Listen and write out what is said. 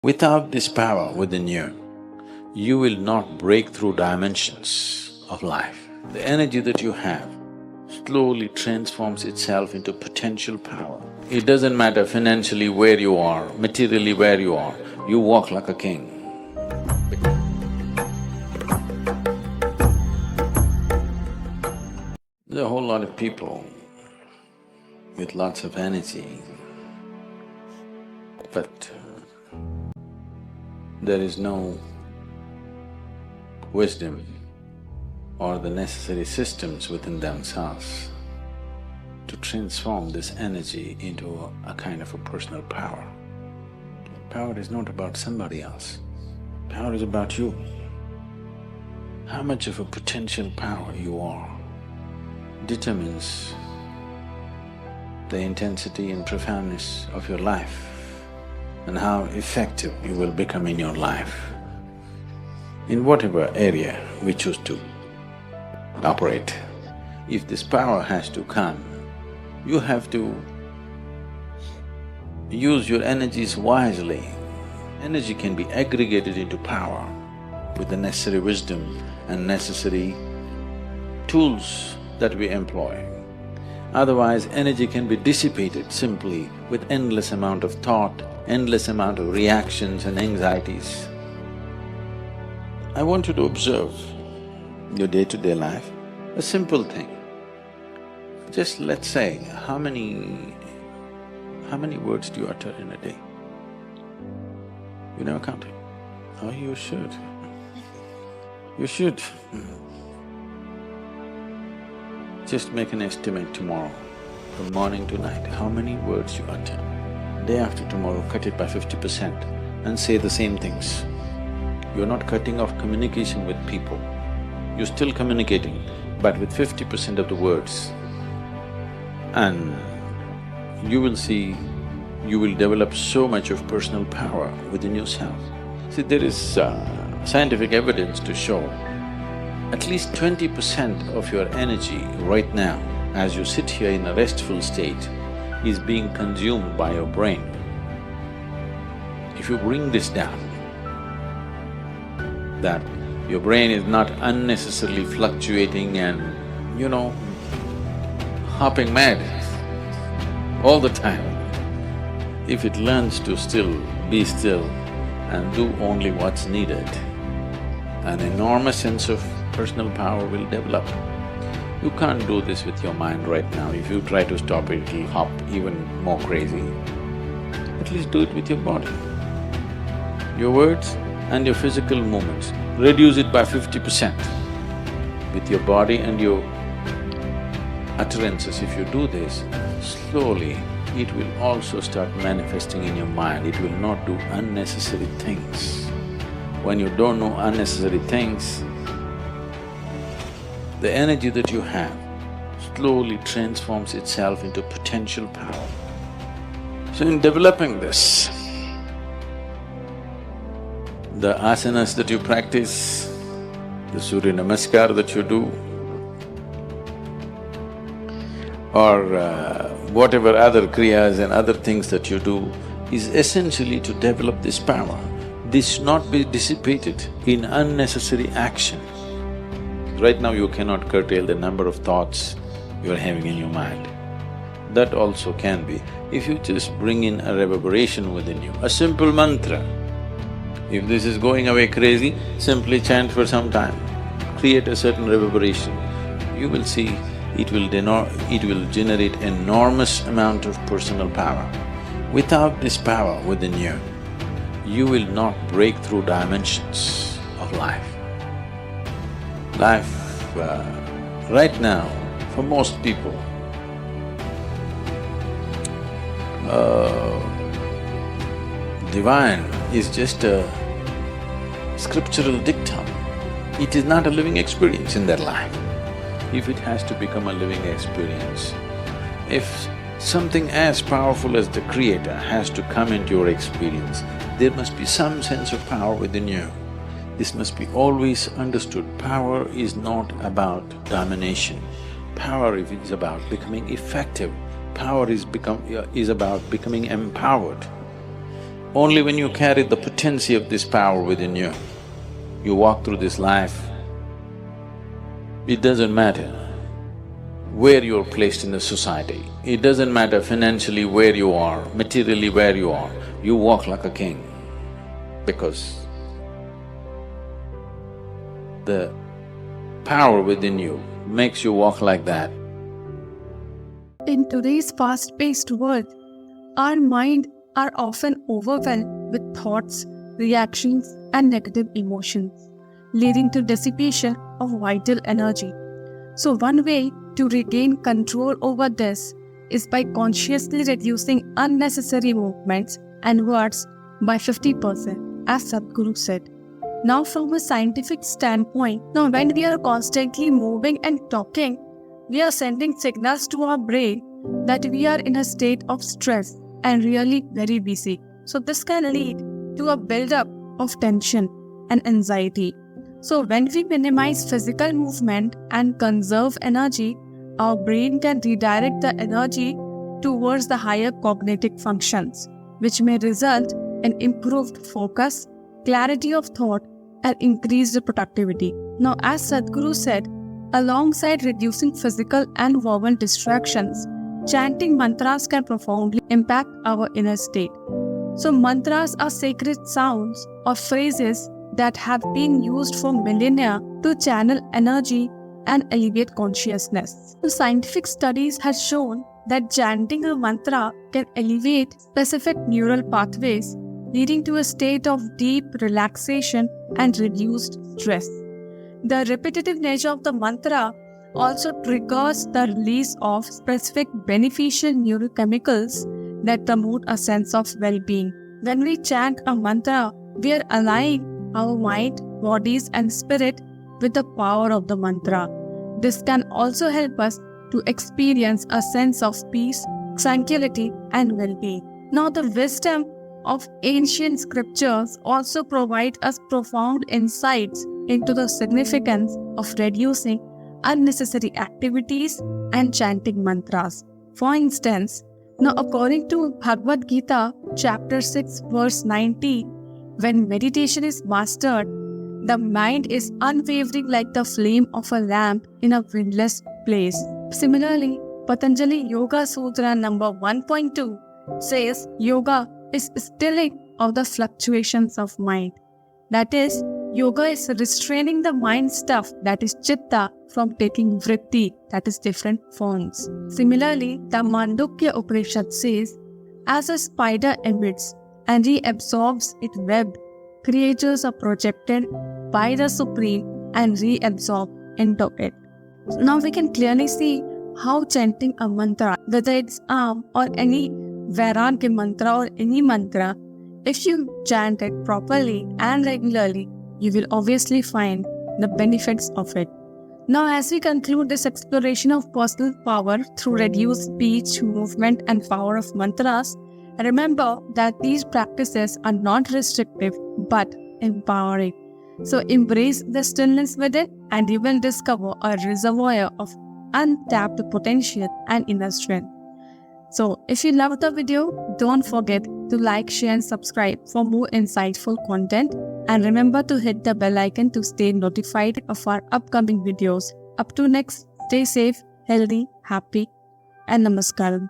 Without this power within you, you will not break through dimensions of life. The energy that you have slowly transforms itself into potential power. It doesn't matter financially where you are, materially where you are, you walk like a king. There are a whole lot of people with lots of energy, but there is no wisdom or the necessary systems within themselves to transform this energy into a kind of a personal power. Power is not about somebody else, power is about you. How much of a potential power you are determines the intensity and profoundness of your life and how effective you will become in your life, in whatever area we choose to operate. If this power has to come, you have to use your energies wisely. Energy can be aggregated into power with the necessary wisdom and necessary tools that we employ. Otherwise, energy can be dissipated simply with endless amount of thought, endless amount of reactions and anxieties. I want you to observe your day-to-day life, a simple thing. Just let's say, how many words do you utter in a day? You never count it? Oh, you should. You should. Just make an estimate tomorrow, from morning to night, how many words you utter. Day after tomorrow, cut it by 50% and say the same things. You're not cutting off communication with people, you're still communicating, but with 50% of the words. And you will see, you will develop so much of personal power within yourself. See, there is scientific evidence to show at least 20% of your energy right now, as you sit here in a restful state, is being consumed by your brain. If you bring this down, that your brain is not unnecessarily fluctuating and, hopping mad all the time. If it learns to be still and do only what's needed, an enormous sense of personal power will develop. You can't do this with your mind right now. If you try to stop it, it'll hop even more crazy. At least do it with your body. Your words and your physical movements, reduce it by 50%. With your body and your utterances, if you do this, slowly it will also start manifesting in your mind. It will not do unnecessary things. When you don't know unnecessary things, the energy that you have slowly transforms itself into potential power. So in developing this, the asanas that you practice, the Surya Namaskar that you do, or whatever other kriyas and other things that you do, is essentially to develop this power. This should not be dissipated in unnecessary action. Right now you cannot curtail the number of thoughts you're having in your mind. That also can be, if you just bring in a reverberation within you, a simple mantra. If this is going away crazy, simply chant for some time, create a certain reverberation. You will see it will generate enormous amount of personal power. Without this power within you, you will not break through dimensions of life. Life, right now, for most people, divine is just a scriptural dictum. It is not a living experience in their life. If it has to become a living experience, if something as powerful as the Creator has to come into your experience, there must be some sense of power within you. This must be always understood. Power is not about domination. Power is about becoming effective. Power is about becoming empowered. Only when you carry the potency of this power within you, you walk through this life. It doesn't matter where you're placed in the society, it doesn't matter financially where you are, materially where you walk like a king because the power within you makes you walk like that. In today's fast-paced world, our minds are often overwhelmed with thoughts, reactions, and negative emotions, leading to dissipation of vital energy. So one way to regain control over this is by consciously reducing unnecessary movements and words by 50%, as Sadhguru said. Now from a scientific standpoint, when we are constantly moving and talking, we are sending signals to our brain that we are in a state of stress and really very busy. So this can lead to a buildup of tension and anxiety. So when we minimize physical movement and conserve energy, our brain can redirect the energy towards the higher cognitive functions, which may result in improved focus, clarity of thought, and increased productivity. Now, as Sadhguru said, alongside reducing physical and verbal distractions, chanting mantras can profoundly impact our inner state. So mantras are sacred sounds or phrases that have been used for millennia to channel energy and elevate consciousness. So scientific studies have shown that chanting a mantra can elevate specific neural pathways, leading to a state of deep relaxation and reduced stress. The repetitive nature of the mantra also triggers the release of specific beneficial neurochemicals that promote a sense of well-being. When we chant a mantra, we are aligning our mind, bodies, and spirit with the power of the mantra. This can also help us to experience a sense of peace, tranquility, and well-being. Now, the wisdom of ancient scriptures also provide us profound insights into the significance of reducing unnecessary activities and chanting mantras. For instance, according to Bhagavad Gita, chapter 6, verse 19, when meditation is mastered, the mind is unwavering like the flame of a lamp in a windless place. Similarly, Patanjali Yoga Sutra number 1.2 says yoga is stilling of the fluctuations of mind. That is, yoga is restraining the mind stuff, that is chitta, from taking vritti, that is different forms. Similarly, the Mandukya Upanishad says, as a spider emits and reabsorbs its web, creatures are projected by the Supreme and reabsorbed into it. Now we can clearly see how chanting a mantra, whether it's Am or any Vairagya mantra or any mantra, if you chant it properly and regularly, you will obviously find the benefits of it. Now, as we conclude this exploration of personal power through reduced speech, movement, and power of mantras, remember that these practices are not restrictive but empowering. So embrace the stillness within and you will discover a reservoir of untapped potential and inner strength. So if you loved the video, don't forget to like, share and subscribe for more insightful content, and remember to hit the bell icon to stay notified of our upcoming videos. Up to next, stay safe, healthy, happy and namaskaram.